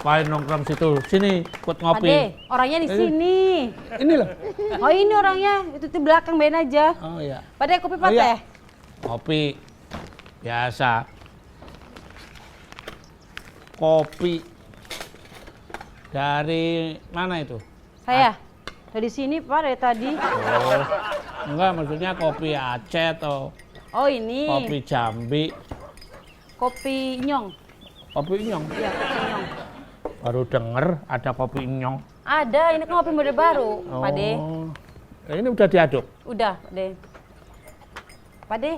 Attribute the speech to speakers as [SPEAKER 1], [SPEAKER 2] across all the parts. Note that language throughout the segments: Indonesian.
[SPEAKER 1] Ngapain nongkrong situ? Sini, ikut ngopi.
[SPEAKER 2] Pade, orangnya di sini.
[SPEAKER 1] Ini loh.
[SPEAKER 2] Oh ini orangnya, itu di belakang ben aja.
[SPEAKER 1] Oh iya.
[SPEAKER 2] Pade kopi pak
[SPEAKER 1] Oh, iya.
[SPEAKER 2] teh.
[SPEAKER 1] Kopi biasa. Kopi dari mana itu?
[SPEAKER 2] Saya dari sini pak dari tadi.
[SPEAKER 1] Oh, enggak maksudnya kopi Aceh atau
[SPEAKER 2] Oh ini
[SPEAKER 1] kopi Jambi?
[SPEAKER 2] kopi Nyong.
[SPEAKER 1] Kopi Inyong.
[SPEAKER 2] Iya kopi Nyong.
[SPEAKER 1] Baru denger ada kopi Inyong.
[SPEAKER 2] Ada, ini kan kopi model baru, Pade.
[SPEAKER 1] Ini udah diaduk.
[SPEAKER 2] Udah, Pade. Pade,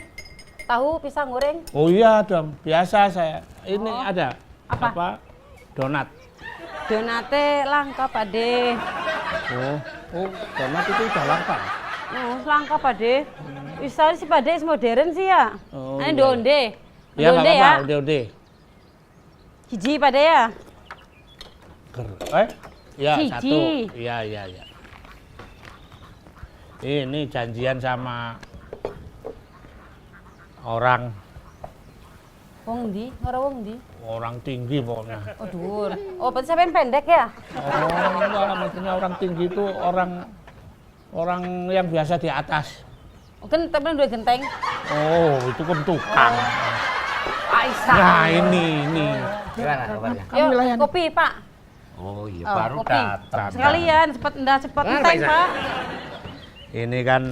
[SPEAKER 2] tahu pisang goreng?
[SPEAKER 1] Oh iya dong, biasa saya. Ini
[SPEAKER 2] Oh.
[SPEAKER 1] ada
[SPEAKER 2] Apa?
[SPEAKER 1] Donat.
[SPEAKER 2] Donate langka, Pade.
[SPEAKER 1] Oh, donat itu udah langka.
[SPEAKER 2] Langka, Pade. Bisa sih, Pade, modern sih ya.
[SPEAKER 1] Oh,
[SPEAKER 2] Ini
[SPEAKER 1] iya.
[SPEAKER 2] donde.
[SPEAKER 1] Ya nggak
[SPEAKER 2] Donde ya.
[SPEAKER 1] apa-apa, udah.
[SPEAKER 2] Hiji, Pade ya.
[SPEAKER 1] Ya
[SPEAKER 2] Siji.
[SPEAKER 1] satu. Iya. Ini janjian sama orang
[SPEAKER 2] Wong di.
[SPEAKER 1] orang tinggi pokoknya.
[SPEAKER 2] Oh, dur. Oh, berarti saya pendek ya?
[SPEAKER 1] Oh, enggak, maksudnya orang tinggi itu orang yang biasa di atas.
[SPEAKER 2] Kan temen dua genteng.
[SPEAKER 1] Oh, itu kan tukang.
[SPEAKER 2] Aisyah.
[SPEAKER 1] Nah, ini.
[SPEAKER 3] Gimana kabarnya?
[SPEAKER 2] Yuk, kopi, Pak.
[SPEAKER 3] Oh iya,
[SPEAKER 2] Oh,
[SPEAKER 3] baru
[SPEAKER 2] kopi.
[SPEAKER 3] datang.
[SPEAKER 2] Sekalian, cepet enteng, Pak.
[SPEAKER 1] Ini kan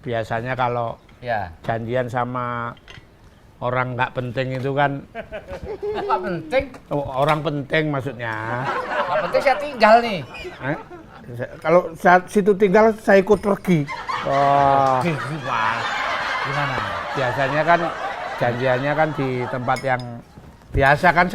[SPEAKER 1] biasanya kalau
[SPEAKER 3] Ya,
[SPEAKER 1] janjian sama orang nggak penting itu kan
[SPEAKER 3] nggak penting.
[SPEAKER 1] orang penting maksudnya.
[SPEAKER 3] Nggak penting saya tinggal nih.
[SPEAKER 1] Kalau saat situ tinggal saya ikut pergi. Oh,
[SPEAKER 3] Gimana?
[SPEAKER 1] biasanya kan janjiannya kan di tempat yang biasa kan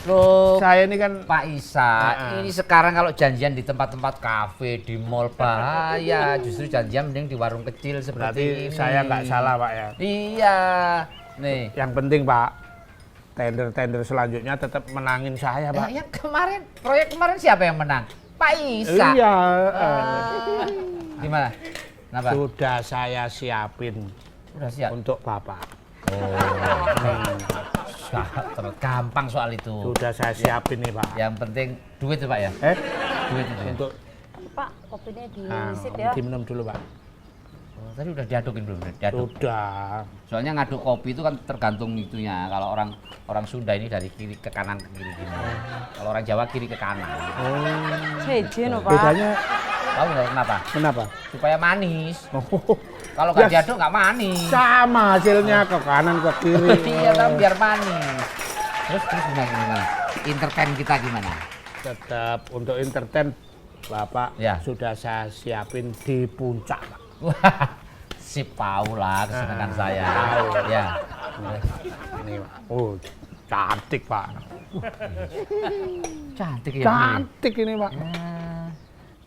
[SPEAKER 3] Loh,
[SPEAKER 1] saya ini kan
[SPEAKER 3] Pak Isa, ini sekarang kalau janjian di tempat-tempat kafe, di mall bahaya. Justru janjian mending di warung kecil
[SPEAKER 1] berarti
[SPEAKER 3] seperti ini.
[SPEAKER 1] saya nggak salah Pak ya.
[SPEAKER 3] Iya. Nih.
[SPEAKER 1] Yang penting Pak, tender selanjutnya tetap menangin saya Pak.
[SPEAKER 3] Yang kemarin, proyek kemarin siapa yang menang? Pak Isa.
[SPEAKER 1] Iya.
[SPEAKER 3] Gimana? Kenapa?
[SPEAKER 1] Sudah saya siapin
[SPEAKER 3] Udah siap.
[SPEAKER 1] untuk Bapak.
[SPEAKER 3] Terus gampang soal itu.
[SPEAKER 1] Sudah saya siapin nih Pak.
[SPEAKER 3] Yang penting duit tuh Pak ya. Duit itu ya.
[SPEAKER 1] Untuk
[SPEAKER 2] Pak, kopinya diisip ya.
[SPEAKER 1] diminum dulu Pak.
[SPEAKER 3] Oh, tadi udah diadukin belum? Diaduk.
[SPEAKER 1] Sudah.
[SPEAKER 3] Soalnya ngaduk kopi itu kan tergantung itunya. Kalau orang Sunda ini dari kiri ke kanan ke kiri gini. Kalau orang Jawa kiri ke kanan.
[SPEAKER 2] Sejen, Pak.
[SPEAKER 1] Bedanya
[SPEAKER 3] Tahu nggak kenapa?
[SPEAKER 1] kenapa?
[SPEAKER 3] Supaya manis.
[SPEAKER 1] Oh,
[SPEAKER 3] Kalau nggak
[SPEAKER 1] Ya,
[SPEAKER 3] diaduk nggak manis.
[SPEAKER 1] sama hasilnya ke kanan ke kiri.
[SPEAKER 3] Iya, tapi biar manis. Terus gimana? Entertain kita gimana?
[SPEAKER 1] Tetap untuk entertain Bapak
[SPEAKER 3] Ya.
[SPEAKER 1] sudah saya siapin di puncak Pak.
[SPEAKER 3] Wah, si Paula kesenangan saya.
[SPEAKER 1] Tahu.
[SPEAKER 3] Ya.
[SPEAKER 1] Ini Pak. Oh, cantik Pak.
[SPEAKER 3] Cantik ya.
[SPEAKER 1] Cantik ini Pak.
[SPEAKER 3] Ya.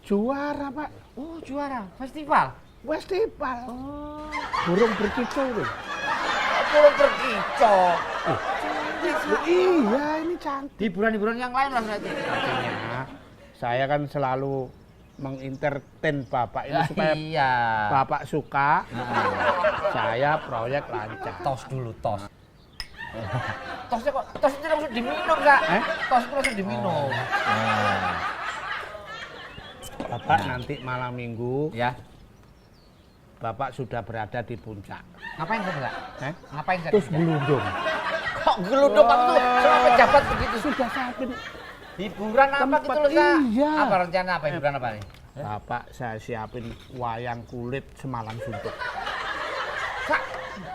[SPEAKER 1] Juara Pak.
[SPEAKER 3] Oh, juara festival.
[SPEAKER 1] Festival. Burung berkicau itu.
[SPEAKER 3] Burung berkicau.
[SPEAKER 1] Iya, ini cantik.
[SPEAKER 3] Hiburan-hiburan yang lain lah berarti.
[SPEAKER 1] Artinya, saya kan selalu mengentertain Bapak ini supaya
[SPEAKER 3] Iya.
[SPEAKER 1] Bapak suka,
[SPEAKER 3] Nah,
[SPEAKER 1] saya proyek lancar.
[SPEAKER 3] tos dulu, tos. Tosnya kok, tos itu langsung diminum nggak? Tos itu langsung diminum. Nah,
[SPEAKER 1] Bapak nanti malam minggu,
[SPEAKER 3] ya.
[SPEAKER 1] Bapak sudah berada di puncak.
[SPEAKER 3] Ngapain saya enggak? Ngapain saya?
[SPEAKER 1] Terus gelundung.
[SPEAKER 3] Kok geluduk kamu tuh sama pejabat begitu?
[SPEAKER 1] Sudah siapin.
[SPEAKER 3] Hiburan apa
[SPEAKER 1] Tempat,
[SPEAKER 3] gitu loh, Sa?
[SPEAKER 1] iya.
[SPEAKER 3] Apa rencana apa hiburan apa nih?
[SPEAKER 1] Bapak saya siapin wayang kulit semalam suntuk.
[SPEAKER 3] Sa,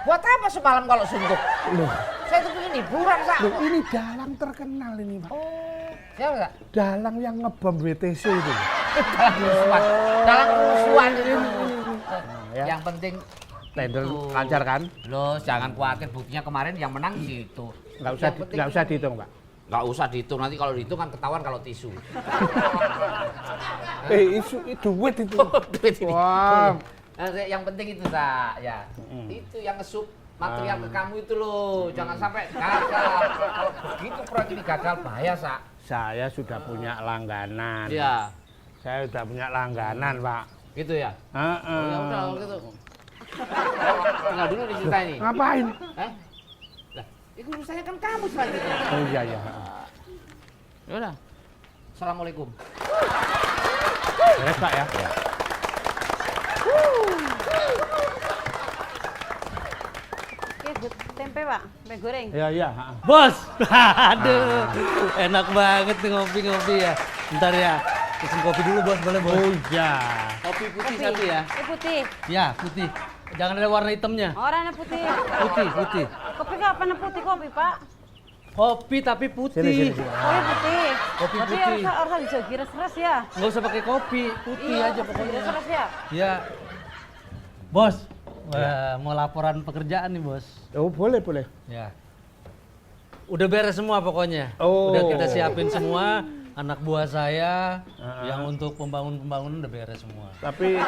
[SPEAKER 3] buat apa semalam kalau suntuk?
[SPEAKER 1] Loh,
[SPEAKER 3] Saya tuh pengen hiburan, Sa.
[SPEAKER 1] loh ini dalang terkenal ini Pak.
[SPEAKER 3] Oh, siapa Sa?
[SPEAKER 1] Dalang yang ngebom WTC itu.
[SPEAKER 3] Dalang kerusuhan. Dalang kerusuhan itu.
[SPEAKER 1] ya.
[SPEAKER 3] Yang penting
[SPEAKER 1] Tender
[SPEAKER 3] itu.
[SPEAKER 1] lancar kan?
[SPEAKER 3] Loh, jangan khawatir, buktinya kemarin yang menang gitu.
[SPEAKER 1] Nggak usah dihitung Pak.
[SPEAKER 3] Nggak usah dihitung, nanti kalau dihitung kan ketahuan kalau tisu.
[SPEAKER 1] Duit itu.
[SPEAKER 3] Duit ini.
[SPEAKER 1] Wah.
[SPEAKER 3] Nah, yang penting itu, Sa, ya. Itu yang ngesup material ke kamu itu loh. Jangan sampai gagal. Kalau begitu proyek ini gagal bahaya, Sa.
[SPEAKER 1] Saya sudah punya langganan.
[SPEAKER 3] Iya.
[SPEAKER 1] Saya sudah punya langganan Pak.
[SPEAKER 3] Gitu ya. Oh, ya udah kalau gitu. Tinggal dulu di cerita ini.
[SPEAKER 1] Ngapain?
[SPEAKER 3] Lah, itu urusannya kan kamu selanjutnya.
[SPEAKER 1] Oh iya. Ya udah.
[SPEAKER 3] Assalamualaikum.
[SPEAKER 1] Beres Pak ya.
[SPEAKER 2] Oke, tempe Pak, tempe goreng.
[SPEAKER 1] Iya iya.
[SPEAKER 4] Bos, aduh, enak banget nih ngopi-ngopi ya. Bentar ya, pesen kopi dulu bos, boleh bos?
[SPEAKER 1] Oh iya.
[SPEAKER 4] Kopi putih
[SPEAKER 2] Kopi.
[SPEAKER 4] satu ya?
[SPEAKER 2] Putih.
[SPEAKER 4] Ya, putih. Jangan ada warna hitamnya.
[SPEAKER 2] Orangnya putih.
[SPEAKER 4] Putih, putih.
[SPEAKER 2] Kopi kapan putih kopi Pak?
[SPEAKER 4] Kopi tapi putih.
[SPEAKER 1] Sini.
[SPEAKER 2] Kopi putih.
[SPEAKER 4] Kopi
[SPEAKER 2] Tapi
[SPEAKER 4] putih.
[SPEAKER 2] harus bisa giras-giras ya.
[SPEAKER 4] Nggak usah pakai kopi, putih aja pokoknya.
[SPEAKER 2] Giras-giras ya.
[SPEAKER 4] Ya, bos. Wah, mau laporan pekerjaan nih bos.
[SPEAKER 1] Oh boleh.
[SPEAKER 4] Ya. Udah beres semua pokoknya.
[SPEAKER 1] Oh.
[SPEAKER 4] Udah kita siapin semua. Anak buah saya yang untuk pembangunan udah beres semua.
[SPEAKER 1] Tapi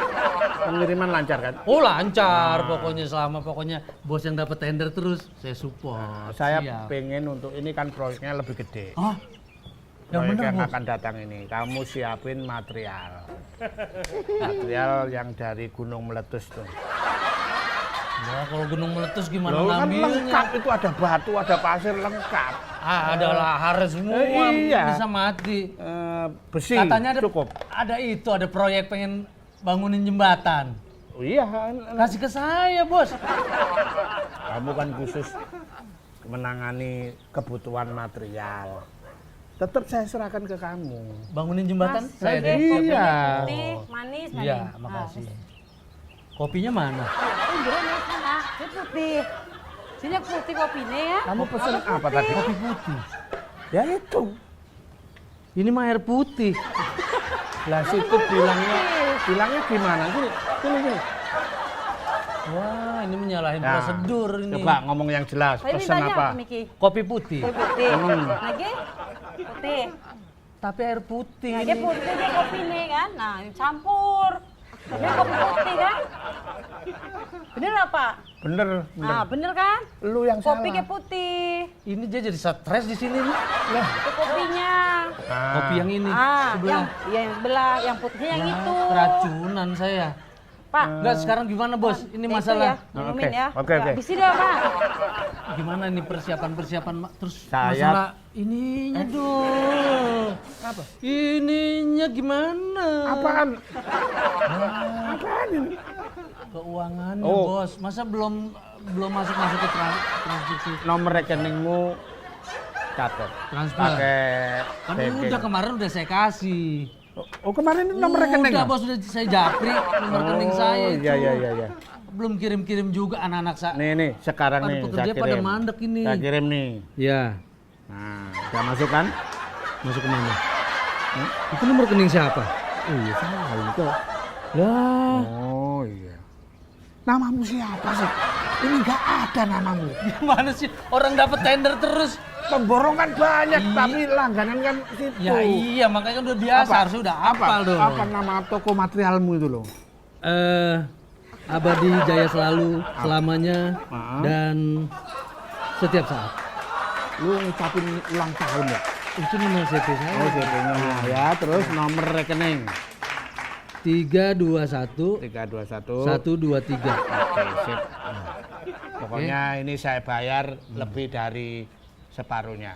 [SPEAKER 1] pengiriman lancar kan?
[SPEAKER 4] Oh lancar, pokoknya bos yang dapat tender terus saya support.
[SPEAKER 1] Saya
[SPEAKER 4] Siap.
[SPEAKER 1] pengen untuk ini kan proyeknya lebih gede.
[SPEAKER 4] Ah, yang
[SPEAKER 1] Proyek
[SPEAKER 4] benar
[SPEAKER 1] yang
[SPEAKER 4] bos.
[SPEAKER 1] akan datang ini, kamu siapin material. Material yang dari gunung meletus tuh.
[SPEAKER 4] Wah, kalau gunung meletus gimana
[SPEAKER 1] Loh, kan
[SPEAKER 4] ngambilnya?
[SPEAKER 1] lengkap itu ada batu, ada pasir lengkap.
[SPEAKER 4] Ah, ada lahar semua,
[SPEAKER 1] Iya.
[SPEAKER 4] bisa mati.
[SPEAKER 1] Besi
[SPEAKER 4] Katanya ada
[SPEAKER 1] cukup.
[SPEAKER 4] ada proyek pengen bangunin jembatan.
[SPEAKER 1] Oh, iya,
[SPEAKER 4] Kasih ke saya, bos.
[SPEAKER 1] kamu kan khusus menangani kebutuhan material. Tetap saya serahkan ke kamu.
[SPEAKER 4] Bangunin jembatan
[SPEAKER 2] Mas,
[SPEAKER 4] saya
[SPEAKER 2] oke,
[SPEAKER 4] deh.
[SPEAKER 2] kopinya
[SPEAKER 1] Iya.
[SPEAKER 2] Putih, manis, manis.
[SPEAKER 4] Iya, makasih. Kopinya mana?
[SPEAKER 2] Pinggirnya nih sana, ini putih. Sini putih kopinya ya.
[SPEAKER 1] Kamu pesen apa tadi?
[SPEAKER 4] Kopi putih.
[SPEAKER 1] Ya itu.
[SPEAKER 4] Ini mah air putih.
[SPEAKER 1] Lah situ bilangnya gimana? Gini.
[SPEAKER 4] Wah, ini menyalahin
[SPEAKER 1] Nah,
[SPEAKER 4] prosedur ini.
[SPEAKER 1] Coba ngomong yang jelas.
[SPEAKER 2] Tapi
[SPEAKER 1] Pesen
[SPEAKER 2] mintanya
[SPEAKER 1] apa?
[SPEAKER 2] Miki?
[SPEAKER 4] Kopi putih.
[SPEAKER 2] Kopi putih. Lagi putih.
[SPEAKER 4] Tapi air putih
[SPEAKER 2] Lagi
[SPEAKER 4] ini.
[SPEAKER 2] putih dia kopinya kan. Nah, campur. Tapi kopi putih kan? Bener apa?
[SPEAKER 1] Bener.
[SPEAKER 2] Nah, bener kan?
[SPEAKER 1] Lu yang
[SPEAKER 2] Kopi
[SPEAKER 1] salah.
[SPEAKER 2] kayak putih.
[SPEAKER 4] Ini dia jadi stres di sini nih.
[SPEAKER 2] Itu kopinya.
[SPEAKER 4] Kopi yang ini
[SPEAKER 2] Yang sebelah, yang putihnya yang
[SPEAKER 4] Ya,
[SPEAKER 2] itu.
[SPEAKER 4] keracunan saya.
[SPEAKER 2] Pak,
[SPEAKER 4] Enggak, sekarang gimana bos? Ini
[SPEAKER 2] itu
[SPEAKER 4] masalah.
[SPEAKER 2] ya, minumin ya.
[SPEAKER 1] Oke.
[SPEAKER 2] Habis dia Pak.
[SPEAKER 4] Gimana ini persiapan terus
[SPEAKER 1] Saya-
[SPEAKER 4] masalah ininya dong.
[SPEAKER 1] Apa?
[SPEAKER 4] Ininya gimana?
[SPEAKER 1] Apaan ini?
[SPEAKER 4] Keuangannya
[SPEAKER 1] Oh.
[SPEAKER 4] bos. Masa belum masuk ke transaksi
[SPEAKER 1] Nomor rekeningmu catat.
[SPEAKER 4] transfer?
[SPEAKER 1] Pakai
[SPEAKER 4] Kan
[SPEAKER 1] banking.
[SPEAKER 4] udah kemarin udah saya kasih.
[SPEAKER 1] Oh kemarin ini nomor rekening.
[SPEAKER 4] Udah bos udah saya japri nomor rekening saya itu.
[SPEAKER 1] Iya.
[SPEAKER 4] Belum kirim juga anak-anak saya.
[SPEAKER 1] Nih sekarang
[SPEAKER 4] Pada
[SPEAKER 1] nih
[SPEAKER 4] pekerja
[SPEAKER 1] saya
[SPEAKER 4] pada
[SPEAKER 1] kirim.
[SPEAKER 4] mandek ini.
[SPEAKER 1] Saya kirim nih.
[SPEAKER 4] Ya,
[SPEAKER 1] Nah, udah masuk kan?
[SPEAKER 4] masuk ke mana? Itu nomor rekening siapa?
[SPEAKER 1] Iya, salah itu.
[SPEAKER 4] Ya,
[SPEAKER 1] Oh iya. Namamu siapa sih? Ini nggak ada namamu.
[SPEAKER 4] gimana sih orang dapat tender terus?
[SPEAKER 1] Pemborongan banyak,
[SPEAKER 4] Iya.
[SPEAKER 1] tapi langganan kan situ.
[SPEAKER 4] Ya iya, makanya kan udah biasa, harusnya udah hafal dong.
[SPEAKER 1] Apa nama toko materialmu itu loh?
[SPEAKER 4] Abadi Jaya Selalu, selamanya, dan setiap saat.
[SPEAKER 1] Lu ngucapin ulang tahun ya?
[SPEAKER 4] Itu nomor CP saya.
[SPEAKER 1] Oh, CP-nya. Ya, terus nomor rekening.
[SPEAKER 4] 321
[SPEAKER 1] 321.
[SPEAKER 4] 123.
[SPEAKER 1] Oke, sip. Pokoknya ini saya bayar lebih dari separuhnya.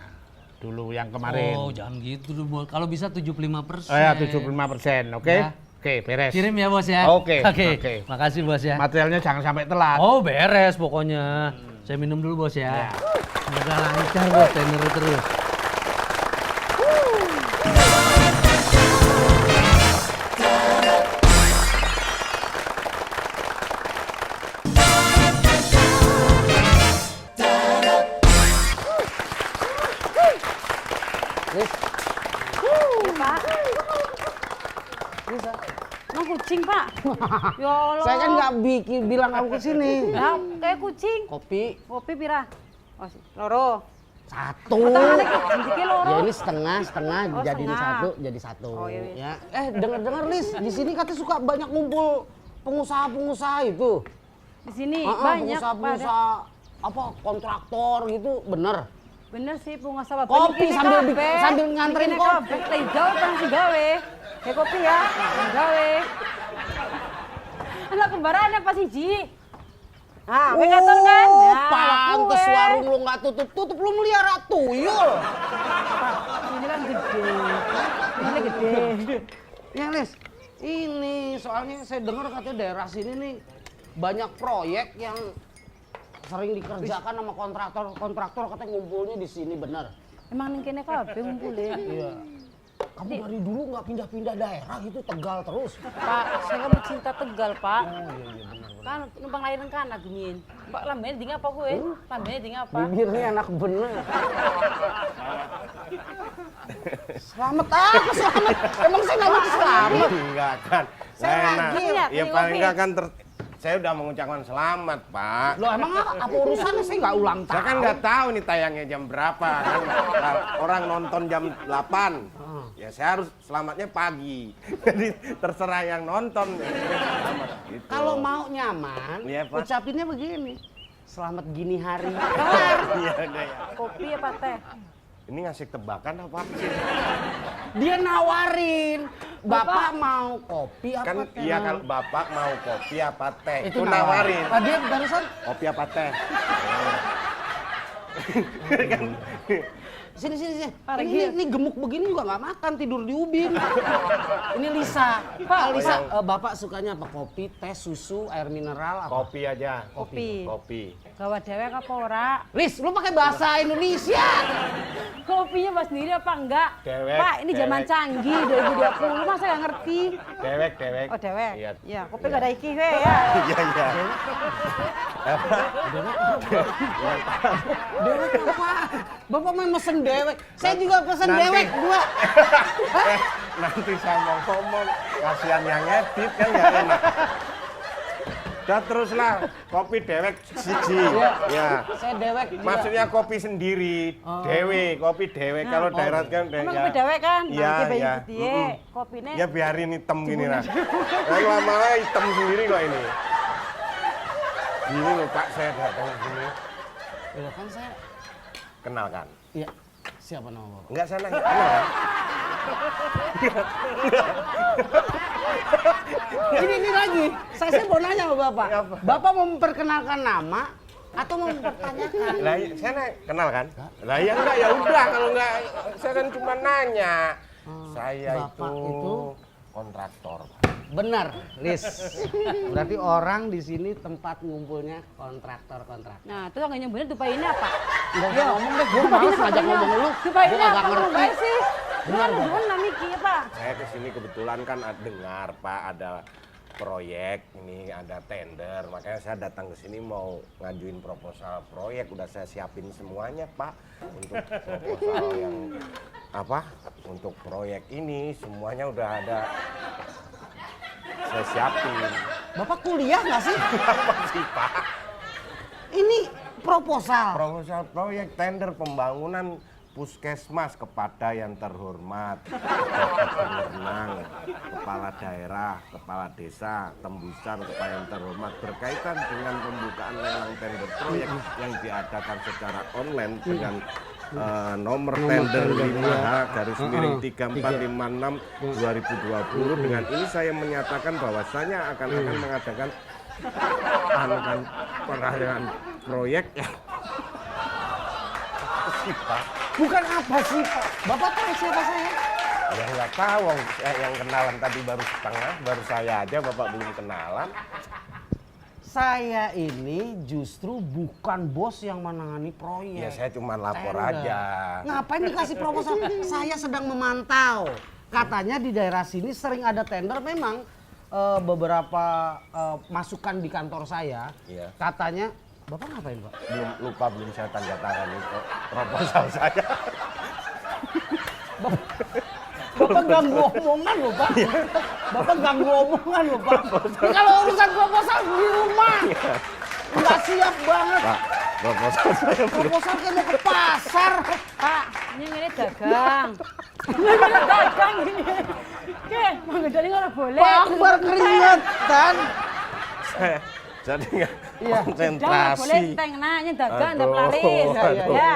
[SPEAKER 1] Dulu yang kemarin.
[SPEAKER 4] Oh, jangan gitu dulu, Bos. Kalau bisa 75%.
[SPEAKER 1] Oh ya, 75%, oke?
[SPEAKER 4] Ya.
[SPEAKER 1] Oke, beres.
[SPEAKER 4] Kirim ya, Bos ya.
[SPEAKER 1] Oke,
[SPEAKER 4] Oke.
[SPEAKER 1] oke.
[SPEAKER 4] Makasih, Bos ya.
[SPEAKER 1] Materialnya jangan sampai telat.
[SPEAKER 4] Oh, beres pokoknya. Saya minum dulu, Bos ya.
[SPEAKER 1] Ya.
[SPEAKER 4] Semoga lancar, Bos, tender terus.
[SPEAKER 2] Iya, Pak. Emang kucing, Pak? Ya Allah.
[SPEAKER 5] Saya kan nggak bilang kamu kesini.
[SPEAKER 2] Nah, kayak kucing.
[SPEAKER 5] Kopi
[SPEAKER 2] Kopi pira? Oh, loro.
[SPEAKER 5] satu.
[SPEAKER 2] Tangannya jentiknya loro.
[SPEAKER 5] Ya ini setengah
[SPEAKER 2] Oh,
[SPEAKER 5] jadiin
[SPEAKER 2] setengah.
[SPEAKER 5] satu jadi satu.
[SPEAKER 2] Oh, iya.
[SPEAKER 5] Ya. Dengar Lis, di sini katanya suka banyak ngumpul pengusaha-pengusaha itu.
[SPEAKER 2] Di sini
[SPEAKER 5] Ah,
[SPEAKER 2] banyak, Pak.
[SPEAKER 5] pengusaha-pengusaha apa kontraktor gitu, bener.
[SPEAKER 2] Bener sih pengusaha bapak.
[SPEAKER 5] Kopi
[SPEAKER 2] Bikinnya
[SPEAKER 5] sambil
[SPEAKER 2] kafe.
[SPEAKER 5] sambil nganterin
[SPEAKER 2] Bikinnya
[SPEAKER 5] kopi.
[SPEAKER 2] kafe. Teh hijau kan si gawe. Kayak kopi ya, gawe. Anak kembarannya pas hiji. Ah, kowe ngatur kan? Ya,
[SPEAKER 5] Pantes
[SPEAKER 2] kue.
[SPEAKER 5] warung lu nggak tutup, lu melihara tuyul.
[SPEAKER 2] Ini kan gede. Ini gede.
[SPEAKER 5] Ya Lis, ini soalnya saya dengar katanya daerah sini nih banyak proyek yang sering dikerjakan sama kontraktor katanya ngumpulnya di sini, benar?
[SPEAKER 2] Emang ning kene kabeh ngumpulin.
[SPEAKER 5] Iya. Kamu dari dulu nggak pindah-pindah daerah gitu, Tegal terus?
[SPEAKER 2] Pak, saya kan cinta Tegal, Pak.
[SPEAKER 5] Oh iya benar.
[SPEAKER 2] Kan numpang lahiran kan Gemin. Pak lambene ding apa kowe? Lambene ding apa?
[SPEAKER 5] Bibirnya enak bener. Selamat selamat. Emang saya nggak selamat.
[SPEAKER 6] Enggak kan.
[SPEAKER 2] Saya
[SPEAKER 6] Enak.
[SPEAKER 2] lagi ya,
[SPEAKER 6] Ya
[SPEAKER 2] ini
[SPEAKER 6] paling
[SPEAKER 2] kopi.
[SPEAKER 6] enggak kan saya udah mengucapkan selamat, Pak.
[SPEAKER 5] Loh emang apa urusannya, saya nggak ulang tahun?
[SPEAKER 6] Saya kan nggak tahu nih tayangnya jam berapa kan. Nah, orang nonton jam 8. Ya saya harus selamatnya pagi. Jadi terserah yang nonton. Selamat, gitu.
[SPEAKER 5] Kalau mau nyaman,
[SPEAKER 6] Iya, Pak.
[SPEAKER 5] ucapinnya begini. Selamat gini hari.
[SPEAKER 6] Iya, udah ya.
[SPEAKER 2] Kopi apa teh?
[SPEAKER 6] Ini ngasih tebakan apa sih?
[SPEAKER 5] Dia nawarin, Bapak mau kopi apa
[SPEAKER 6] Kan
[SPEAKER 5] teh?
[SPEAKER 6] iya kalau Bapak mau kopi apa teh.
[SPEAKER 5] Itu
[SPEAKER 6] Itu nawarin.
[SPEAKER 5] Ah, dia barusan
[SPEAKER 6] Kopi apa teh?
[SPEAKER 5] sini.
[SPEAKER 2] Pak,
[SPEAKER 5] Ini gemuk begini juga nggak makan, tidur di ubin. Ini Lisa. Pak, Lisa, Bapak sukanya apa? Kopi, teh, susu, air mineral apa?
[SPEAKER 6] Kopi aja.
[SPEAKER 2] Kopi.
[SPEAKER 6] Kopi.
[SPEAKER 2] Gawa dewek apa ora?
[SPEAKER 5] Lis, lu pakai bahasa Indonesia.
[SPEAKER 2] Kopinya Mas sendiri apa enggak?
[SPEAKER 6] Dewek,
[SPEAKER 2] Pak, ini zaman
[SPEAKER 6] dewek.
[SPEAKER 2] canggih 2020, masa nggak ngerti?
[SPEAKER 6] Dewek.
[SPEAKER 2] Oh, dewek.
[SPEAKER 6] Iya.
[SPEAKER 2] Ya, kopi nggak ada iki we ya.
[SPEAKER 6] Iya.
[SPEAKER 5] Dewek apa? Bapak main mesen dewek. Saya juga pesen
[SPEAKER 6] Nanti.
[SPEAKER 5] dewek 2.
[SPEAKER 6] Nanti saya mau ngomong, kasihan yang ngedit kan nggak enak. Udah teruslah, kopi dewek siji. Ya.
[SPEAKER 5] Saya dewek juga.
[SPEAKER 6] Maksudnya kopi sendiri, dewe, kopi dewe. Kalau daerah kan
[SPEAKER 2] Emang kopi dewek kan?
[SPEAKER 6] Iya,
[SPEAKER 2] Nah, iki bayi
[SPEAKER 6] iya.
[SPEAKER 2] gede. Kopine
[SPEAKER 6] Ya biarin hitam gini lah. Kan lama-lama hitam sendiri kok ini. Gini loh Pak, saya datang sini.
[SPEAKER 5] Ya kan saya.
[SPEAKER 6] Kenalkan.
[SPEAKER 5] Iya. Siapa nama Bapak?
[SPEAKER 6] Enggak sana, kenal kan?
[SPEAKER 5] Ini lagi. Saya mau nanya sama Bapak. Bapak mau memperkenalkan nama atau mau mempertanyakan?
[SPEAKER 6] Lah saya kenal kan? Lah ya enggak ya udah kalau enggak saya kan cuma nanya. Saya
[SPEAKER 5] Bapak
[SPEAKER 6] itu
[SPEAKER 5] itu
[SPEAKER 6] kontraktor.
[SPEAKER 5] Benar, Lis. Berarti orang di sini tempat ngumpulnya kontraktor-kontraktor.
[SPEAKER 2] Nah, terus nggak nyebutnya dupa ini apa?
[SPEAKER 5] Enggak usah ngomong deh, gue males ngajak ngomong lu.
[SPEAKER 2] Dupa ini
[SPEAKER 5] Gua
[SPEAKER 2] apa?
[SPEAKER 5] nggak
[SPEAKER 2] Ngomong
[SPEAKER 5] ngerti.
[SPEAKER 2] baik sih. Benar, benar Niki apa?
[SPEAKER 6] Saya kesini kebetulan kan dengar Pak ada proyek ini ada tender, makanya saya datang ke sini mau ngajuin proposal proyek. Udah saya siapin semuanya Pak untuk proposal yang apa? Untuk proyek ini semuanya udah ada. Saya siapin.
[SPEAKER 5] Bapak kuliah nggak sih?
[SPEAKER 6] Apa sih Pak?
[SPEAKER 5] Ini proposal.
[SPEAKER 6] Proposal proyek tender pembangunan puskesmas kepada yang terhormat, pejabat berwenang, kepala daerah, kepala desa, tembusan kepada yang terhormat berkaitan dengan pembukaan lelang tender proyek yang diadakan secara online dengan nomor tender 5H garis miring 3456 2020. Dengan ini saya menyatakan bahwasanya akan mengadakan pengadaan proyek yang
[SPEAKER 5] Bukan apa sih Pak? Bapak tahu siapa saya?
[SPEAKER 6] ya nggak tahu, yang kenalan tadi baru setengah, baru saya aja, Bapak belum kenalan.
[SPEAKER 5] Saya ini justru bukan bos yang menangani proyek.
[SPEAKER 6] Ya saya cuma lapor
[SPEAKER 5] Tender.
[SPEAKER 6] aja.
[SPEAKER 5] Ngapain dikasih proposal? Saya sedang memantau. Katanya di daerah sini sering ada tender, memang beberapa masukan di kantor saya.
[SPEAKER 6] Iya.
[SPEAKER 5] Katanya, Bapak ngapain Pak?
[SPEAKER 6] Belum saya tanda tangan itu proposal saya.
[SPEAKER 5] Bapak ganggu omongan loh Pak. Bapak ganggu omongan loh Pak. Ini kalau urusan proposal di rumah. Nggak siap banget.
[SPEAKER 6] Pak, proposal saya belum.
[SPEAKER 5] Proposal kayak mau ke pasar.
[SPEAKER 2] Pak, ini dagang. Ini dagang ini. Oke, mau ngedali nggak boleh.
[SPEAKER 5] Pak Akbar keringetan.
[SPEAKER 6] Saya jadi nggak
[SPEAKER 5] Iya.
[SPEAKER 2] Jangan boleh
[SPEAKER 6] konsentrasi.
[SPEAKER 2] teng nanya dagang dan
[SPEAKER 6] Aduh,
[SPEAKER 2] laris.
[SPEAKER 6] aduh.
[SPEAKER 2] Ya.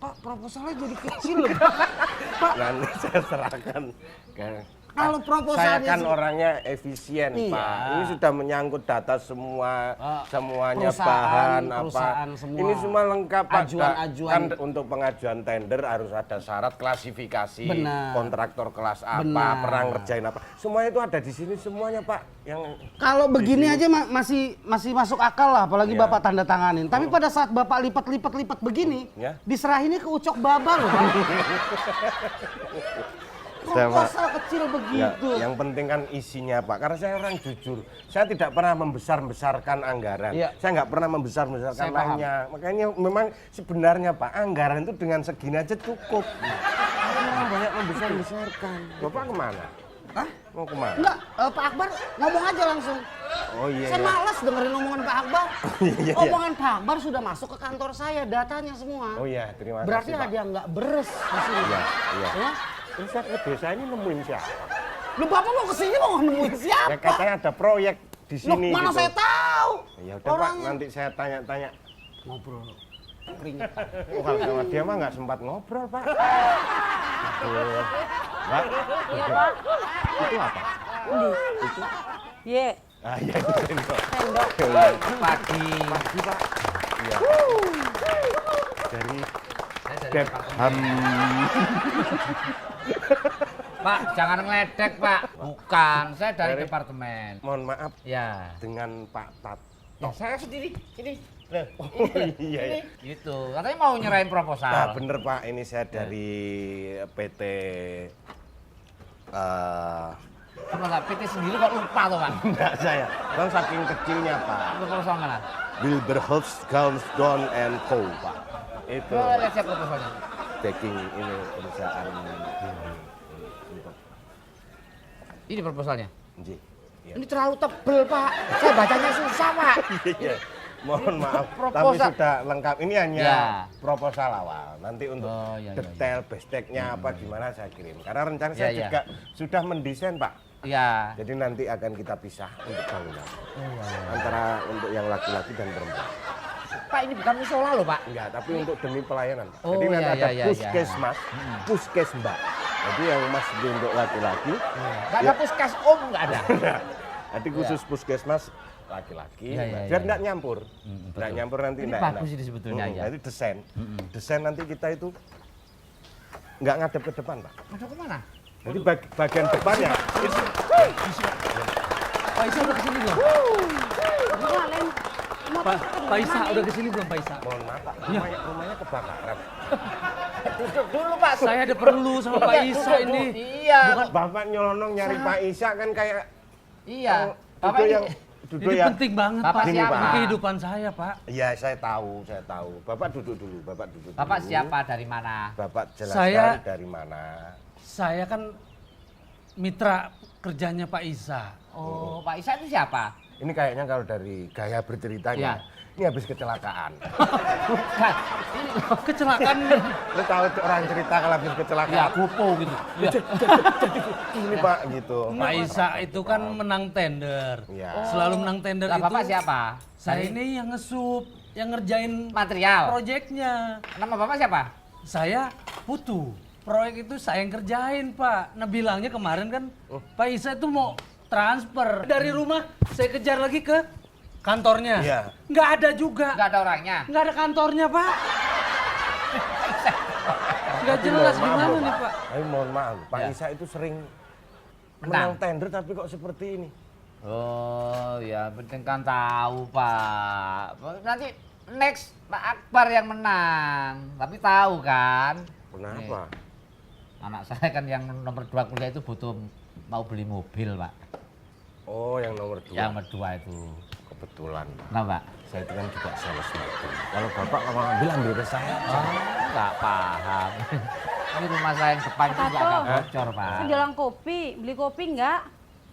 [SPEAKER 5] Pak, proposalnya jadi kecil loh Pak.
[SPEAKER 6] Nanti saya serahkan ke
[SPEAKER 5] Kalau
[SPEAKER 6] Saya
[SPEAKER 5] proposalnya
[SPEAKER 6] kan orangnya efisien,
[SPEAKER 5] Iya.
[SPEAKER 6] Pak. Ini sudah menyangkut data semua, semuanya
[SPEAKER 5] perusahaan-
[SPEAKER 6] bahan apa.
[SPEAKER 5] perusahaan semua.
[SPEAKER 6] Ini semua lengkap, Pak.
[SPEAKER 5] Ajuan-ajuan.
[SPEAKER 6] Kan untuk pengajuan tender harus ada syarat klasifikasi,
[SPEAKER 5] Benar.
[SPEAKER 6] kontraktor kelas apa,
[SPEAKER 5] Benar.
[SPEAKER 6] perang ngerjain apa. Semuanya itu ada di sini semuanya, Pak. Yang
[SPEAKER 5] kalau begini aja masih masuk akal lah, apalagi
[SPEAKER 6] Iya.
[SPEAKER 5] Bapak tanda tanganin. Tapi pada saat Bapak lipat begini,
[SPEAKER 6] Ya.
[SPEAKER 5] diserahinnya ke Ucok Baba loh. Pak.
[SPEAKER 6] Saya, Pak,
[SPEAKER 5] Proposal kecil
[SPEAKER 6] ya,
[SPEAKER 5] begitu.
[SPEAKER 6] yang penting kan isinya, Pak. Karena saya orang jujur, saya tidak pernah membesar-besarkan anggaran.
[SPEAKER 5] Iya.
[SPEAKER 6] Saya nggak pernah membesar-besarkan
[SPEAKER 5] Saya paham.
[SPEAKER 6] lainnya. Makanya memang sebenarnya, Pak, anggaran itu dengan segini aja cukup. Jangan banyak membesar-besarkan. Bapak kemana?
[SPEAKER 5] Hah?
[SPEAKER 6] Mau kemana?
[SPEAKER 5] Enggak, Pak Akbar ngomong aja langsung.
[SPEAKER 6] Oh iya.
[SPEAKER 5] Saya
[SPEAKER 6] iya.
[SPEAKER 5] malas dengerin omongan Pak Akbar.
[SPEAKER 6] Iya, iya.
[SPEAKER 5] Omongan Pak Akbar sudah masuk ke kantor saya, datanya semua.
[SPEAKER 6] Oh iya, terima
[SPEAKER 5] Berarti
[SPEAKER 6] kasih, Pak.
[SPEAKER 5] ada yang nggak beres di sini.
[SPEAKER 6] Iya, iya.
[SPEAKER 5] Ya?
[SPEAKER 6] Terus saya ke desa ini nemuin siapa?
[SPEAKER 5] Lu Bapak mau kesini mau nemuin
[SPEAKER 6] Ya
[SPEAKER 5] siapa?
[SPEAKER 6] katanya ada proyek di
[SPEAKER 5] Loh,
[SPEAKER 6] sini.
[SPEAKER 5] mana
[SPEAKER 6] gitu.
[SPEAKER 5] saya tahu?
[SPEAKER 6] Ya udah, Pak,
[SPEAKER 5] Orangnya.
[SPEAKER 6] nanti saya tanya-tanya.
[SPEAKER 5] Ngobrol. Keringet.
[SPEAKER 6] Oh, kalau sama dia mah nggak sempat ngobrol, Pak. Aduh. Mbak,
[SPEAKER 2] Iya, Pak.
[SPEAKER 6] itu apa?
[SPEAKER 2] Ye,
[SPEAKER 6] Ah, iya itu sendok.
[SPEAKER 2] sendok.
[SPEAKER 3] Pagi.
[SPEAKER 6] Pagi, Pak. Iya. Dari
[SPEAKER 3] Saya dari
[SPEAKER 6] Dep
[SPEAKER 3] departemen. Pak, jangan ngeledek, Pak. Bukan, saya dari
[SPEAKER 6] Dari-
[SPEAKER 3] departemen.
[SPEAKER 6] Mohon maaf
[SPEAKER 3] Ya.
[SPEAKER 6] dengan Pak Tat.
[SPEAKER 3] Ya, saya sendiri. Sini.
[SPEAKER 6] Oh iya, iya.
[SPEAKER 3] Gitu. Katanya mau nyerahin
[SPEAKER 6] Nah,
[SPEAKER 3] proposal.
[SPEAKER 6] bener Pak, ini saya dari PT
[SPEAKER 3] Cuma nggak PT sendiri kok lupa tuh, Pak.
[SPEAKER 6] enggak saya. Kan saking kecilnya, Pak.
[SPEAKER 3] Proposal mana?
[SPEAKER 6] Wilberholz, Gaunsdon and Co, Pak. Itu
[SPEAKER 3] Coba lihat siapa proposalnya.
[SPEAKER 6] backing ini perusahaan
[SPEAKER 3] Ini proposalnya.
[SPEAKER 6] Nji. Iya.
[SPEAKER 3] Ini terlalu tebel, Pak. Saya bacanya susah, Pak.
[SPEAKER 6] Iya. Mohon maaf, tapi
[SPEAKER 3] Proposal.
[SPEAKER 6] sudah lengkap. Ini hanya
[SPEAKER 3] Ya.
[SPEAKER 6] proposal awal. Nanti untuk
[SPEAKER 3] Oh, iya, iya,
[SPEAKER 6] detail besteknya apa gimana saya kirim. Karena rencana
[SPEAKER 3] Iya,
[SPEAKER 6] saya
[SPEAKER 3] iya.
[SPEAKER 6] juga sudah mendesain, Pak.
[SPEAKER 3] Iya.
[SPEAKER 6] Jadi nanti akan kita pisah untuk bangunan.
[SPEAKER 3] Oh,
[SPEAKER 6] Antara untuk yang laki-laki dan perempuan.
[SPEAKER 3] Pak, ini bukan musola loh, Pak.
[SPEAKER 6] Enggak, tapi untuk demi pelayanan. Pak.
[SPEAKER 3] Oh,
[SPEAKER 6] Jadi nanti
[SPEAKER 3] iya,
[SPEAKER 6] ada
[SPEAKER 3] iya, iya,
[SPEAKER 6] puskesmas, puskesmbak. Jadi yang mas untuk laki-laki,
[SPEAKER 3] Nggak ada puskes nggak ada.
[SPEAKER 6] nanti khusus puskesmas laki-laki,
[SPEAKER 3] Iya, iya,
[SPEAKER 6] biar
[SPEAKER 3] iya.
[SPEAKER 6] nggak nyampur. Nggak
[SPEAKER 3] betul.
[SPEAKER 6] nyampur nanti
[SPEAKER 3] Ini
[SPEAKER 6] nggak
[SPEAKER 3] bagus
[SPEAKER 6] enak.
[SPEAKER 3] ini sebetulnya, ya.
[SPEAKER 6] Nanti desain. Desain nanti kita itu nggak ngadep ke depan, Pak.
[SPEAKER 3] Masuk ke mana?
[SPEAKER 6] Jadi bagian depannya,
[SPEAKER 4] Pak Isa udah kesini belum?
[SPEAKER 2] Enggak, Lem.
[SPEAKER 4] Pak Isa udah kesini belum Pak Isa?
[SPEAKER 6] mohon maaf Pak,
[SPEAKER 3] Iya.
[SPEAKER 6] rumahnya kebakaran.
[SPEAKER 3] Duduk dulu, Pak.
[SPEAKER 4] Saya ada perlu sama Pak
[SPEAKER 3] Iya,
[SPEAKER 4] Isa
[SPEAKER 3] duduk,
[SPEAKER 4] ini.
[SPEAKER 3] duduk. Iya.
[SPEAKER 6] Bapak nyelonong nyari Pak Isa kan kayak
[SPEAKER 3] Iya.
[SPEAKER 6] duduk
[SPEAKER 3] Bapak
[SPEAKER 6] yang
[SPEAKER 3] ini
[SPEAKER 6] duduk
[SPEAKER 4] Ini
[SPEAKER 6] yang
[SPEAKER 4] penting banget
[SPEAKER 3] Bapak
[SPEAKER 4] Pak.
[SPEAKER 6] siapa?
[SPEAKER 4] Untuk kehidupan saya Pak.
[SPEAKER 6] Iya, saya tahu. Bapak duduk dulu, Bapak duduk
[SPEAKER 3] Bapak
[SPEAKER 6] dulu.
[SPEAKER 3] siapa, dari mana?
[SPEAKER 6] Bapak jelaskan
[SPEAKER 4] Saya-
[SPEAKER 6] dari mana.
[SPEAKER 4] Saya kan mitra kerjanya Pak Isa.
[SPEAKER 3] Oh, Pak Isa itu siapa?
[SPEAKER 6] Ini kayaknya kalau dari gaya berceritanya,
[SPEAKER 3] Iya.
[SPEAKER 6] ini habis kecelakaan.
[SPEAKER 3] Bukan. Ini
[SPEAKER 4] Kecelakaan
[SPEAKER 6] Lu tahu orang cerita kalau habis
[SPEAKER 3] ya
[SPEAKER 6] kecelakaan,
[SPEAKER 3] kupu gitu. Ya.
[SPEAKER 6] ini Pak gitu.
[SPEAKER 4] Pak Isa itu kan menang tender.
[SPEAKER 6] Iya.
[SPEAKER 4] Selalu menang tender
[SPEAKER 3] Lah,
[SPEAKER 4] itu.
[SPEAKER 3] Bapak siapa?
[SPEAKER 4] Saya
[SPEAKER 3] Dari
[SPEAKER 4] ini yang ngesup, yang ngerjain
[SPEAKER 3] material.
[SPEAKER 4] proyeknya.
[SPEAKER 3] Nama Bapak siapa?
[SPEAKER 4] Saya Putu. Proyek itu saya yang kerjain, Pak. Nah bilangnya kemarin kan Pak Isa itu mau transfer dari rumah, saya kejar lagi ke kantornya.
[SPEAKER 6] Iya.
[SPEAKER 4] Nggak ada juga.
[SPEAKER 3] Enggak ada orangnya.
[SPEAKER 4] Nggak ada kantornya, Pak. Nggak
[SPEAKER 6] Tapi
[SPEAKER 4] jelas
[SPEAKER 6] mohon maaf
[SPEAKER 4] gimana
[SPEAKER 6] loh,
[SPEAKER 4] nih,
[SPEAKER 6] Pak.
[SPEAKER 4] Pak.
[SPEAKER 6] Tapi mohon maaf, Pak
[SPEAKER 3] Ya.
[SPEAKER 6] Isa itu sering
[SPEAKER 3] Menang.
[SPEAKER 6] menang tender tapi kok seperti ini.
[SPEAKER 3] Oh, ya penting kan tahu, Pak. Nanti next Pak Akbar yang menang. Tapi tahu kan?
[SPEAKER 6] Kenapa?
[SPEAKER 3] Anak saya kan yang nomor 2 kuliah itu butuh mau beli mobil, Pak.
[SPEAKER 6] Oh, yang nomor 2.
[SPEAKER 3] Yang nomor 2 itu.
[SPEAKER 6] Kebetulan, Pak.
[SPEAKER 3] Kenapa?
[SPEAKER 6] Saya itu kan juga sales mobil. Kalau Bapak kalau ambil ke saya.
[SPEAKER 3] Oh, nggak paham. Ini rumah saya yang depan itu nggak
[SPEAKER 2] Tato.
[SPEAKER 3] bocor, Pak.
[SPEAKER 2] Saya jualan kopi, beli kopi enggak?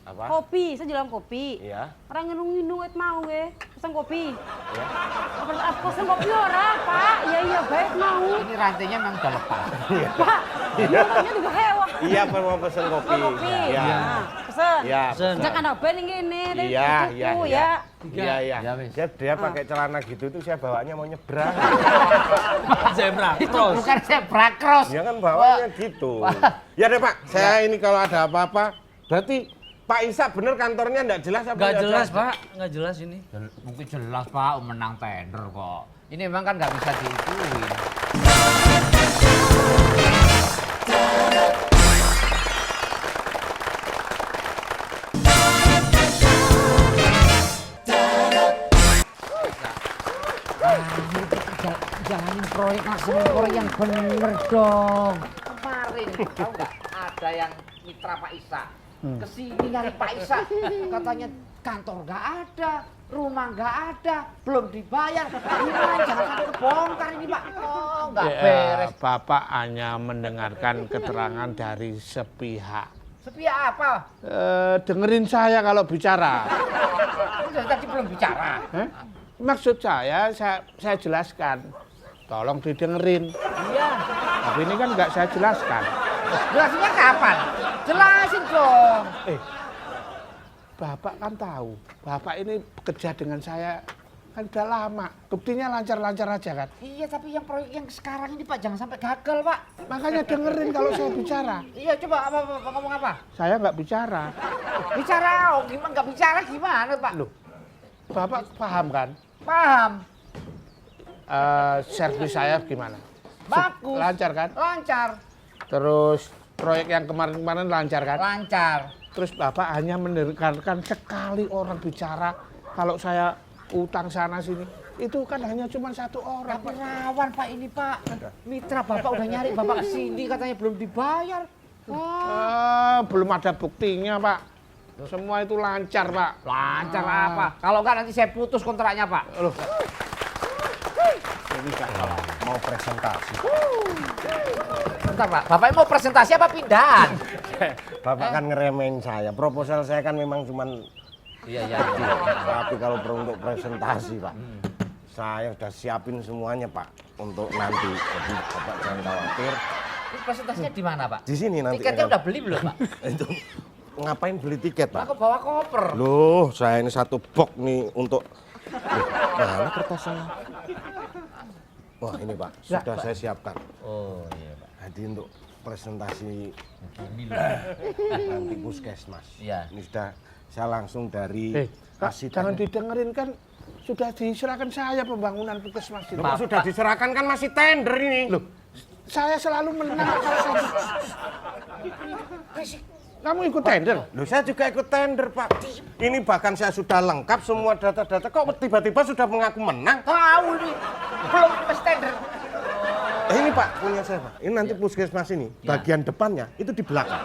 [SPEAKER 6] Apa?
[SPEAKER 2] Kopi, saya jualan kopi.
[SPEAKER 6] Iya.
[SPEAKER 2] Orang nginung-nginung et mau ge, pesan kopi.
[SPEAKER 6] Ya.
[SPEAKER 2] Apa pesan kopi ora, Pak? Iya iya baik mau.
[SPEAKER 3] Ini rantainya memang udah lepas.
[SPEAKER 2] Pak, motornya juga hewa.
[SPEAKER 6] Iya, Pak, mau pesen kopi.
[SPEAKER 2] Oh, kopi.
[SPEAKER 6] Iya.
[SPEAKER 2] Nah, pesen.
[SPEAKER 6] Iya.
[SPEAKER 4] Pesen.
[SPEAKER 2] Sejak anak band ini gini, tadi
[SPEAKER 6] Iya,
[SPEAKER 2] cukup,
[SPEAKER 6] iya,
[SPEAKER 2] ya.
[SPEAKER 6] iya. Iya, iya.
[SPEAKER 3] Ya, wis.
[SPEAKER 6] Dia pakai celana gitu tuh saya bawanya mau nyebrang.
[SPEAKER 4] Zebra
[SPEAKER 3] Itu
[SPEAKER 4] cross.
[SPEAKER 3] bukan zebra cross.
[SPEAKER 6] Ya kan bawanya gitu. Ya deh Pak, saya ini kalau ada apa-apa Berarti Pak Isa bener kantornya nggak jelas apa?
[SPEAKER 4] Nggak jelas, Pak. Nggak jelas ini.
[SPEAKER 3] Mungkin jelas Pak, menang tender kok. Ini memang kan nggak bisa diituin.
[SPEAKER 7] Jalanin proyek maksimum proyek yang bener dong.
[SPEAKER 3] Kemarin tahu nggak ada yang mitra Pak Isa kesini nyari Pak Isa, katanya kantor nggak ada, rumah nggak ada, belum dibayar. Gimana jangan sampai kebongkar ini Pak? Oh nggak beres.
[SPEAKER 1] Bapak hanya mendengarkan keterangan dari sepihak.
[SPEAKER 3] Sepihak apa?
[SPEAKER 1] Dengerin saya kalau bicara.
[SPEAKER 3] Kamu dari tadi belum bicara.
[SPEAKER 1] Maksud saya jelaskan. Tolong didengerin.
[SPEAKER 3] Iya.
[SPEAKER 1] Tapi ini kan nggak saya jelaskan.
[SPEAKER 3] Jelasinnya kapan? Jelasin dong.
[SPEAKER 1] Bapak kan tahu, Bapak ini bekerja dengan saya kan udah lama. Buktinya lancar-lancar aja kan.
[SPEAKER 3] Iya, tapi yang proyek yang sekarang ini Pak jangan sampai gagal Pak.
[SPEAKER 1] Makanya dengerin kalau saya bicara.
[SPEAKER 3] Iya, coba apa ngomong apa?
[SPEAKER 1] Saya nggak bicara.
[SPEAKER 3] Bicara, oh gimana nggak bicara gimana Pak?
[SPEAKER 1] Loh, Bapak paham kan?
[SPEAKER 3] Paham.
[SPEAKER 1] Servis saya gimana?
[SPEAKER 3] Bagus.
[SPEAKER 1] Lancar kan?
[SPEAKER 3] Lancar.
[SPEAKER 1] Terus proyek yang kemarin-kemarin lancar kan?
[SPEAKER 3] Lancar.
[SPEAKER 1] Terus Bapak hanya mendengarkan sekali orang bicara kalau saya utang sana sini. Itu kan hanya cuma satu orang.
[SPEAKER 3] Tapi rawan Pak ini Pak. Mitra Bapak udah nyari Bapak kesini katanya belum dibayar.
[SPEAKER 1] Belum ada buktinya Pak. Semua itu lancar Pak.
[SPEAKER 3] Lancar apa? Kalau enggak nanti saya putus kontraknya Pak.
[SPEAKER 1] Loh.
[SPEAKER 6] Ini mau presentasi.
[SPEAKER 3] Bentar Pak, Bapak mau presentasi apa pindahan?
[SPEAKER 6] Bapak kan ngeremehin saya. Proposal saya kan memang cuman
[SPEAKER 3] Iya.
[SPEAKER 6] tapi kalau untuk presentasi Pak, saya udah siapin semuanya Pak untuk nanti. Jadi Bapak jangan khawatir.
[SPEAKER 3] Ini presentasinya di mana Pak?
[SPEAKER 6] Di sini nanti.
[SPEAKER 3] Tiketnya udah beli belum Pak?
[SPEAKER 6] Itu ngapain beli tiket Pak?
[SPEAKER 3] Aku bawa koper.
[SPEAKER 6] Loh, saya ini satu box nih untuk. Mana kertas saya? Wah ini Pak, sudah saya siapkan.
[SPEAKER 3] Oh iya Pak.
[SPEAKER 6] Jadi untuk presentasi
[SPEAKER 3] Gini loh.
[SPEAKER 6] nanti puskesmas.
[SPEAKER 3] Iya.
[SPEAKER 6] Ini sudah saya langsung dari
[SPEAKER 1] Kak, jangan didengerin kan sudah diserahkan saya pembangunan puskesmas itu.
[SPEAKER 6] Loh, sudah diserahkan kan masih tender ini.
[SPEAKER 1] Loh, saya selalu menang kalau saya. Kamu ikut tender?
[SPEAKER 6] Loh, saya juga ikut tender Pak. Ini bahkan saya sudah lengkap semua data-data. Kok tiba-tiba sudah mengaku menang?
[SPEAKER 3] Tahu ini. Belum pas tender.
[SPEAKER 6] Ini Pak punya saya Pak. Ini nanti puskesmas ini bagian depannya itu di belakang.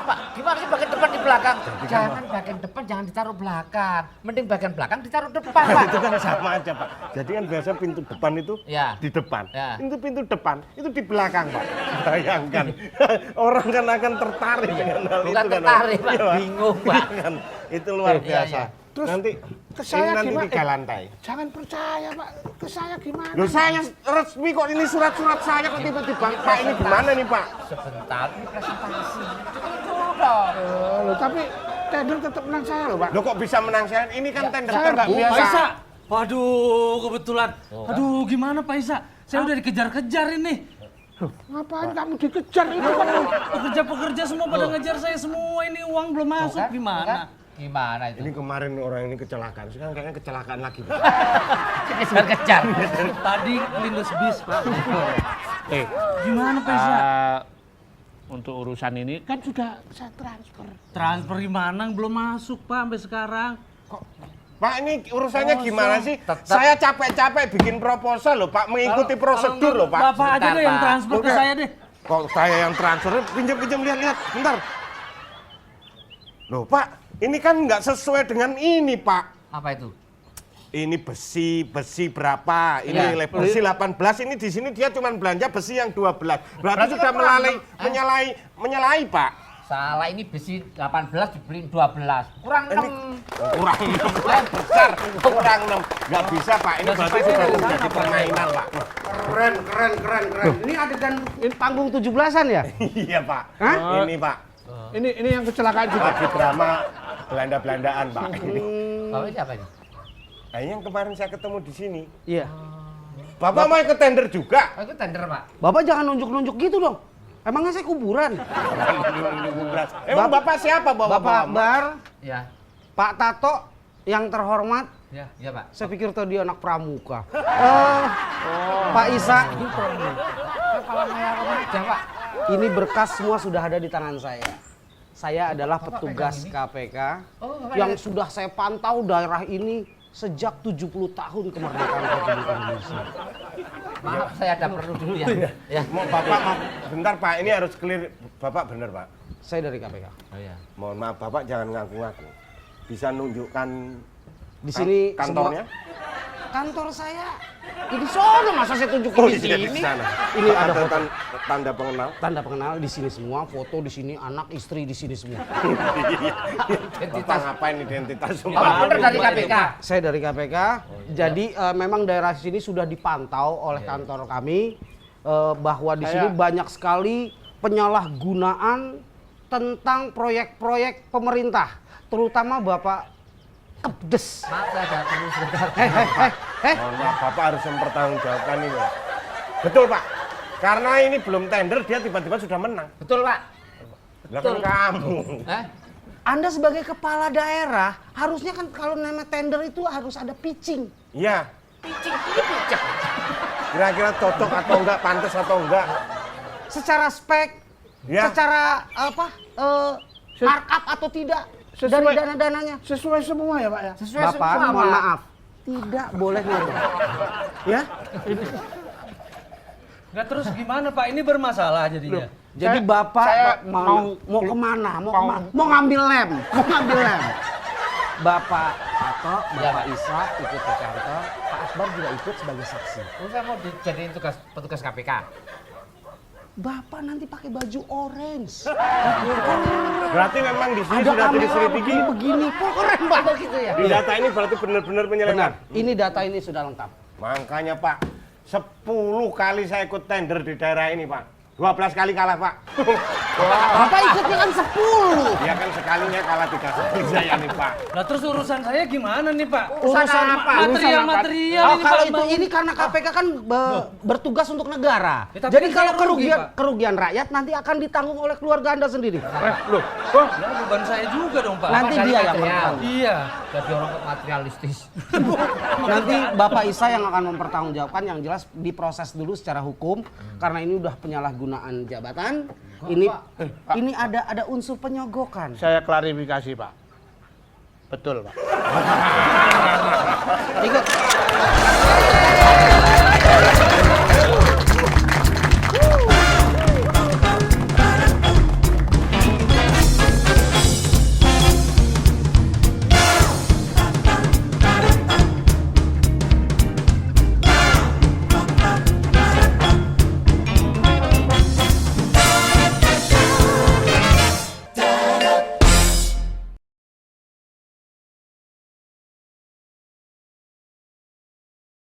[SPEAKER 3] Pak, gimana sih bagian depan di belakang? Jangan bagian depan jangan ditaruh belakang. Mending bagian belakang ditaruh depan Pak.
[SPEAKER 6] Itu kan sama aja Pak. Jadi kan biasa pintu depan itu
[SPEAKER 3] Ya.
[SPEAKER 6] di depan.
[SPEAKER 3] Ya.
[SPEAKER 6] Pintu depan itu di belakang Pak. Bayangkan orang kan akan tertarik dengan hal
[SPEAKER 3] Bukan
[SPEAKER 6] itu kan.
[SPEAKER 3] tertarik, Pak.
[SPEAKER 6] Iya,
[SPEAKER 3] Bingung, Pak.
[SPEAKER 6] Iya kan? Itu luar
[SPEAKER 3] Iya,
[SPEAKER 6] biasa.
[SPEAKER 3] iya.
[SPEAKER 1] Terus
[SPEAKER 6] nanti
[SPEAKER 1] ke saya
[SPEAKER 6] ini nanti
[SPEAKER 1] gimana?
[SPEAKER 6] 3 lantai.
[SPEAKER 1] Jangan percaya Pak, ke saya gimana?
[SPEAKER 6] Loh saya resmi kok ini surat-surat saya kok tiba-tiba Pak ini gimana nih Pak?
[SPEAKER 3] Sebentar, ini presentasi. Dulu dong.
[SPEAKER 1] Loh, tapi tender tetap menang saya loh Pak.
[SPEAKER 6] Loh kok bisa menang saya? Ini kan tender
[SPEAKER 1] saya nggak
[SPEAKER 6] terbuka.
[SPEAKER 4] Pak Isa. Waduh, kebetulan. Aduh, gimana Pak Isa? Saya udah dikejar-kejar ini.
[SPEAKER 1] Ngapain kamu dikejar itu kan?
[SPEAKER 4] Pekerja-pekerja semua pada ngejar saya semua. Ini uang belum masuk. Gimana?
[SPEAKER 3] Gimana itu?
[SPEAKER 6] Ini kemarin orang ini kecelakaan, sekarang kayaknya kecelakaan lagi Pak.
[SPEAKER 3] Kejar-kejar.
[SPEAKER 4] Tadi lindas bis, Pak.
[SPEAKER 1] Eh,
[SPEAKER 4] Gimana Pak Isa?
[SPEAKER 1] untuk urusan ini kan sudah saya transfer.
[SPEAKER 4] Transfer gimana? Belum masuk Pak sampai sekarang.
[SPEAKER 6] Pak ini urusannya gimana sih?
[SPEAKER 3] Tetap.
[SPEAKER 6] Saya capek-capek bikin proposal loh Pak, mengikuti prosedur loh Pak.
[SPEAKER 4] Bapak aja
[SPEAKER 3] Sebentar,
[SPEAKER 4] deh yang
[SPEAKER 3] Pak.
[SPEAKER 4] transfer ke
[SPEAKER 6] Oke.
[SPEAKER 4] saya deh.
[SPEAKER 6] Kok saya yang transfer? Pinjam lihat, bentar. Loh Pak, ini kan nggak sesuai dengan ini Pak.
[SPEAKER 3] Apa itu?
[SPEAKER 6] Ini besi berapa? Ini
[SPEAKER 3] Iya.
[SPEAKER 6] nilai besi 18, ini di sini dia cuma belanja besi yang 12. Berarti
[SPEAKER 3] Berarti
[SPEAKER 6] sudah
[SPEAKER 3] kan
[SPEAKER 6] menyalahi Pak.
[SPEAKER 3] Salah, ini besi 18 dibeliin 12. Kurang 6.
[SPEAKER 6] Kurang 6, besar, kurang 6. Nggak bisa Pak, ini berarti sudah terjadi permainan Pak.
[SPEAKER 5] Keren. Ini adegan panggung 17-an ya?
[SPEAKER 6] Iya Pak,
[SPEAKER 1] Hah?
[SPEAKER 6] ini Pak.
[SPEAKER 1] Ini yang kecelakaan juga.
[SPEAKER 6] Lagi drama Belanda-Belandaan Pak.
[SPEAKER 3] Bapak siapa ini?
[SPEAKER 6] Nah ini yang kemarin saya ketemu di sini.
[SPEAKER 5] Iya.
[SPEAKER 6] Bapak mau ikut tender juga?
[SPEAKER 3] Oh, itu tender Pak.
[SPEAKER 5] Bapak jangan nunjuk-nunjuk gitu dong. Emangnya saya kuburan?
[SPEAKER 6] Emang Bapak siapa Bapak?
[SPEAKER 5] Bapak Akbar,
[SPEAKER 3] Ya,
[SPEAKER 5] Pak Tato yang terhormat,
[SPEAKER 3] ya, ya Pak.
[SPEAKER 5] saya pikir tadi anak pramuka. Pak Isa,
[SPEAKER 3] Kepala saya remaja Pak.
[SPEAKER 5] ini berkas semua sudah ada di tangan saya. Saya adalah petugas KPK yang sudah saya pantau daerah ini sejak 70 tahun kemerdekaan Republik Indonesia.
[SPEAKER 3] Maaf, saya ada perlu dulu ya. Ya.
[SPEAKER 6] Mau Bapak, bentar Pak, ini harus clear. Bapak bener Pak.
[SPEAKER 5] Saya dari KPK.
[SPEAKER 3] Oh ya.
[SPEAKER 6] Mohon maaf Bapak jangan ngaku-ngaku. Bisa nunjukkan
[SPEAKER 5] Di sini
[SPEAKER 6] kantornya?
[SPEAKER 5] Kantor saya. Ini sono masa saya tunjukin
[SPEAKER 6] Oh
[SPEAKER 5] di
[SPEAKER 6] iya di
[SPEAKER 5] sini.
[SPEAKER 6] sana.
[SPEAKER 5] Ini ada foto.
[SPEAKER 6] Tanda pengenal.
[SPEAKER 5] Tanda pengenal di sini semua, foto di sini, anak istri di sini semua.
[SPEAKER 6] Bapak ngapain identitas
[SPEAKER 3] Oh,
[SPEAKER 6] semua?
[SPEAKER 3] bener dari KPK.
[SPEAKER 5] Saya dari KPK. Jadi memang daerah sini sudah dipantau oleh kantor kami bahwa di sini banyak sekali penyalahgunaan tentang proyek-proyek pemerintah, terutama Bapak Kepdes.
[SPEAKER 3] Maaf, saya ada perlu sebentar.
[SPEAKER 6] Mohon maaf Bapak harus mempertanggungjawabkan ini. Betul Pak. Karena ini belum tender dia tiba-tiba sudah menang.
[SPEAKER 3] Betul Pak.
[SPEAKER 6] Lah kan kamu.
[SPEAKER 5] Anda sebagai kepala daerah harusnya kan kalau nama tender itu harus ada pitching.
[SPEAKER 6] Iya. Kira-kira cocok atau enggak, pantas atau enggak?
[SPEAKER 5] Secara spek,
[SPEAKER 6] Ya.
[SPEAKER 5] secara apa, markup atau tidak dari dana-dananya.
[SPEAKER 1] Sesuai semua ya Pak ya?
[SPEAKER 5] Bapak, mohon maaf, tidak boleh ngomong. Ya?
[SPEAKER 4] Nggak, terus gimana Pak? Ini bermasalah jadinya.
[SPEAKER 5] Jadi Bapak
[SPEAKER 1] saya
[SPEAKER 5] mau kemana? Mau ngambil lem, Bapak Tato, Bapak Isa ikut ke kantor, Pak Akbar juga ikut sebagai saksi.
[SPEAKER 3] Oh, saya mau dijadiin petugas KPK.
[SPEAKER 5] Bapak nanti pakai baju orange.
[SPEAKER 6] Berarti memang di sini
[SPEAKER 5] Ada
[SPEAKER 6] sudah
[SPEAKER 5] kamera
[SPEAKER 6] diselidiki.
[SPEAKER 5] begini, keren banget gitu ya.
[SPEAKER 6] Di data ini berarti benar-benar penyelewengan.
[SPEAKER 5] Ini data ini sudah lengkap.
[SPEAKER 6] Makanya Pak, 10 kali saya ikut tender di daerah ini Pak. 12 kali kalah Pak.
[SPEAKER 5] Bapak ikutnya kan 10.
[SPEAKER 6] Dia kan sekalinya kalah 3 kali saya nih Pak.
[SPEAKER 4] Nah terus urusan saya gimana nih Pak?
[SPEAKER 5] Urusan apa?
[SPEAKER 4] Material-material
[SPEAKER 5] Oh,
[SPEAKER 4] ini
[SPEAKER 5] kalau
[SPEAKER 4] Pak.
[SPEAKER 5] itu ini karena KPK kan bertugas untuk negara.
[SPEAKER 4] Ya, tapi
[SPEAKER 5] Jadi
[SPEAKER 4] kan
[SPEAKER 5] kalau
[SPEAKER 4] saya rugi, Pak.
[SPEAKER 5] kerugian rakyat nanti akan ditanggung oleh keluarga Anda sendiri.
[SPEAKER 1] Loh,
[SPEAKER 4] Ya beban saya juga dong Pak.
[SPEAKER 5] Nanti
[SPEAKER 3] dari
[SPEAKER 5] dia yang
[SPEAKER 3] material.
[SPEAKER 5] bertanggung.
[SPEAKER 4] Iya.
[SPEAKER 3] Jadi orang materialistis.
[SPEAKER 5] Nanti Bapak Isa yang akan mempertanggungjawabkan, yang jelas diproses dulu secara hukum karena ini udah penyalahgunaan jabatan. Ini ada unsur penyogokan.
[SPEAKER 1] saya klarifikasi Pak. Betul Pak.
[SPEAKER 5] Ikut.